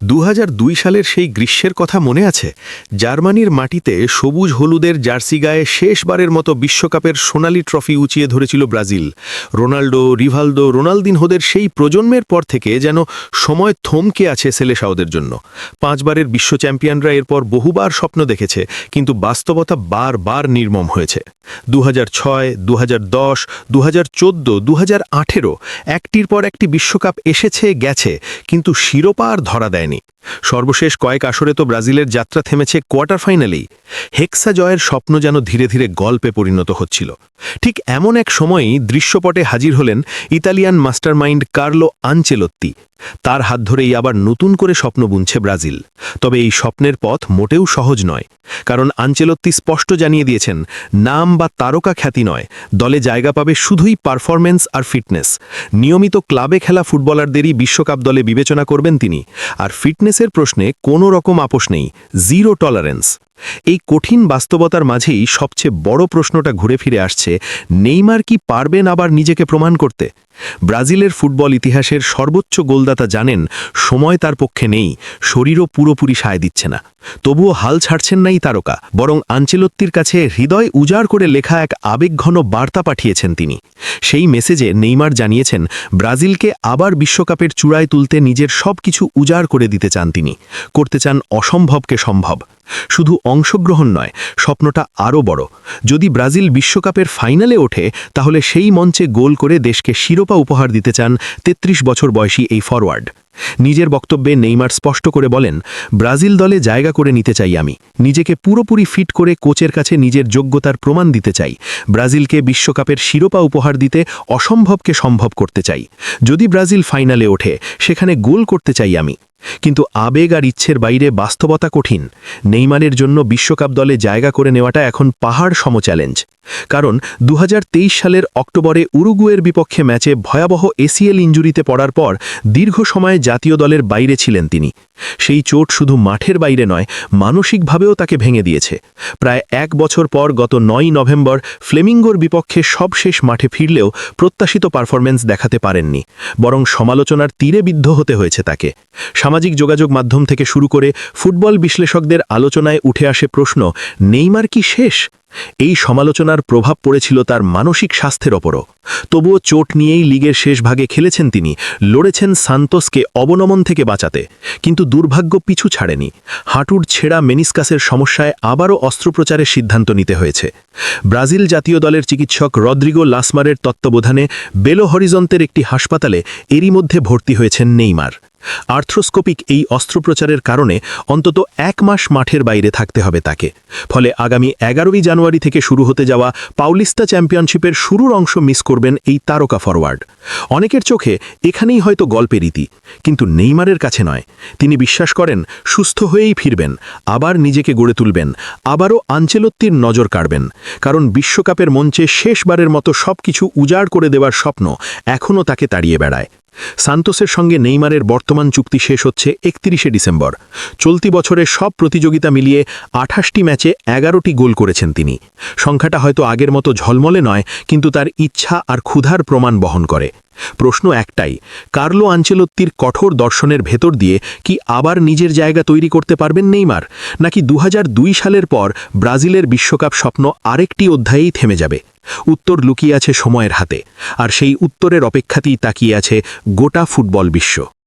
২০০২ সালের সেই গ্রীষ্মের কথা মনে আছে? জার্মানির মাটিতে সবুজ হলুদের জার্সি গায়ে শেষবারের মতো বিশ্বকাপের সোনালি ট্রফি উঁচিয়ে ধরেছিল ব্রাজিল। রোনাল্ডো, রিভালদো, রোনালদিনহোদের সেই প্রজন্মের পর থেকে যেন সময় থমকে আছে সেলেসাওদের জন্য। ৫ বারের বিশ্ব চ্যাম্পিয়নরা এরপর বহুবার স্বপ্ন দেখেছে, কিন্তু বাস্তবতা বারবার নির্মম হয়েছে। ২০০৬, ২০১০, ২০১৪, ২০১৮ একটির পর একটি বিশ্বকাপ এসেছে গেছে, কিন্তু শিরোপা আর ধরা দেয়নি। সর্বশেষ কয়েক আসরে তো ব্রাজিলের যাত্রা থেমেছে কোয়ার্টার ফাইনালেই। হেক্সা জয়ের স্বপ্ন যেন ধীরে ধীরে গল্পে পরিণত হচ্ছিল। ঠিক এমন এক সময়েই দৃশ্যপটে হাজির হলেন ইতালিয়ান মাস্টারমাইন্ড কার্লো আনচেলোত্তি। তার হাত ধরেই আবার নতুন করে স্বপ্ন বুনছে ব্রাজিল। তবে এই স্বপ্নের পথ মোটেও সহজ নয়, কারণ আনচেলোত্তি স্পষ্ট জানিয়ে দিয়েছেন, নাম বা তারকা খ্যাতি নয়, দলে জায়গা পাবে শুধুই পারফরম্যান্স আর ফিটনেস। নিয়মিত ক্লাবে খেলা ফুটবলারদেরই বিশ্বকাপ দলে বিবেচনা করবেন তিনি, আর ফিটনেসের প্রশ্নে কোনো রকম আপোষ নেই, জিরো টলারেন্স। এই কঠিন বাস্তবতার মাঝেই সবচেয়ে বড় প্রশ্নটা ঘুরে ফিরে আসছে, নেইমার কি পারবেন আবার নিজেকে প্রমাণ করতে? ব্রাজিলের ফুটবল ইতিহাসের সর্বোচ্চ গোলদাতা জানেন, সময় তার পক্ষে নেই, শরীরও পুরোপুরি সায় দিচ্ছে না। তবুও হাল ছাড়ছেন নাই তারকা, বরং আনচেলোত্তির কাছে হৃদয় উজাড় করে লেখা এক আবেগঘন বার্তা পাঠিয়েছেন তিনি। সেই মেসেজে নেইমার জানিয়েছেন, ব্রাজিলকে আবার বিশ্বকাপের চূড়ায় তুলতে নিজের সব কিছু উজাড় করে দিতে চান তিনি, করতে চান অসম্ভবকে সম্ভব। শুধু অংশগ্রহণ নয়, স্বপ্নটা আরও বড়। যদি ব্রাজিল বিশ্বকাপের ফাইনালে ওঠে, তাহলে সেই মঞ্চে গোল করে দেশকে শিরোপা উপহার দিতে চান ৩৩ বছর বয়সী এই ফরওয়ার্ড। নিজের বক্তব্যে নেইমার স্পষ্ট করে বলেন, ব্রাজিল দলে জায়গা করে নিতে চাই আমি, নিজেকে পুরোপুরি ফিট করে কোচের কাছে নিজের যোগ্যতার প্রমাণ দিতে চাই, ব্রাজিলকে বিশ্বকাপের শিরোপা উপহার দিতে অসম্ভবকে সম্ভব করতে চাই। যদি ব্রাজিল ফাইনালে ওঠে, সেখানে গোল করতে চাই আমি। কিন্তু আবেগ আর ইচ্ছের বাইরে বাস্তবতা কঠিন। নেইমারের জন্য বিশ্বকাপ দলে জায়গা করে নেওয়াটা এখন পাহাড় সম চ্যালেঞ্জ। কারণ ২০২৩ সালের অক্টোবরে উরুগুয়ের বিপক্ষে ম্যাচে ভয়াবহ এসিএল ইনজুরিতে পড়ার পর দীর্ঘ সময় জাতীয় দলের বাইরে ছিলেন তিনি। সেই চোট শুধু মাঠের বাইরে নয়, মানসিকভাবেও তাকে ভেঙে দিয়েছে। প্রায় ১ বছর পর গত ৯ নভেম্বর ফ্লেমিঙ্গোর বিপক্ষে সবশেষ মাঠে ফিরলেও প্রত্যাশিত পারফরম্যান্স দেখাতে পারেননি, বরং সমালোচনার তীরে বিদ্ধ হতে হয়েছে তাকে। সামাজিক যোগাযোগ মাধ্যম থেকে শুরু করে ফুটবল বিশ্লেষকদের আলোচনায় উঠে আসে প্রশ্ন, নেইমার কি শেষ? এই সমালোচনার প্রভাব পড়েছিল তার মানসিক স্বাস্থ্যের ওপরও। তবুও চোট নিয়েই লিগের শেষ ভাগে খেলেছেন তিনি, লড়েছেন সান্তোসকে অবনমন থেকে বাঁচাতে। কিন্তু দুর্ভাগ্য পিছু ছাড়েনি। হাঁটুর ছেঁড়া মেনিসকাসের সমস্যায় আবারও অস্ত্রোপচারের সিদ্ধান্ত নিতে হয়েছে। ব্রাজিল জাতীয় দলের চিকিৎসক রদ্রিগো লাসমারের তত্ত্বাবধানে বেলো হরিজন্তের একটি হাসপাতালে এরই মধ্যে ভর্তি হয়েছেন নেইমার। আর্থ্রোস্কোপিক এই অস্ত্রোপচারের কারণে অন্তত ১ মাস মাঠের বাইরে থাকতে হবে তাকে। ফলে আগামী ১১ই জানুয়ারি থেকে শুরু হতে যাওয়া পাউলিস্তা চ্যাম্পিয়নশিপের শুরুর অংশ মিস করবেন এই তারকা ফরওয়ার্ড। অনেকের চোখে এখানেই হয়তো গল্পের রীতি, কিন্তু নেইমারের কাছে নয়। তিনি বিশ্বাস করেন, সুস্থ হয়েই ফিরবেন, আবার নিজেকে গড়ে তুলবেন, আবারও আনচেলোত্তির নজর কাড়বেন। কারণ বিশ্বকাপের মঞ্চে শেষবারের মতো সবকিছু উজাড় করে দেওয়ার স্বপ্ন এখনও তাকে তাড়িয়ে বেড়ায়। সান্তোসের সঙ্গে নেইমারের বর্তমান চুক্তি শেষ হচ্ছে ৩১শে ডিসেম্বর। চলতি বছরের সব প্রতিযোগিতা মিলিয়ে ২৮টি ম্যাচে ১১টি গোল করেছেন তিনি। সংখ্যাটা হয়তো আগের মতো ঝলমলে নয়, কিন্তু তার ইচ্ছা আর ক্ষুধার প্রমাণ বহন করে। প্রশ্ন একটাই, কার্লো আনচেলোত্তির কঠোর দর্শনের ভেতর দিয়ে কি আবার নিজের জায়গা তৈরি করতে পারবেন নেইমার, নাকি ২০০২ সালের পর ব্রাজিলের বিশ্বকাপ স্বপ্ন আরেকটি অধ্যায়েই থেমে যাবে? উত্তর লুকিয়ে আছে সময়ের হাতে, আর সেই উত্তরের অপেক্ষাতেই তাকিয়ে আছে গোটা ফুটবল বিশ্ব।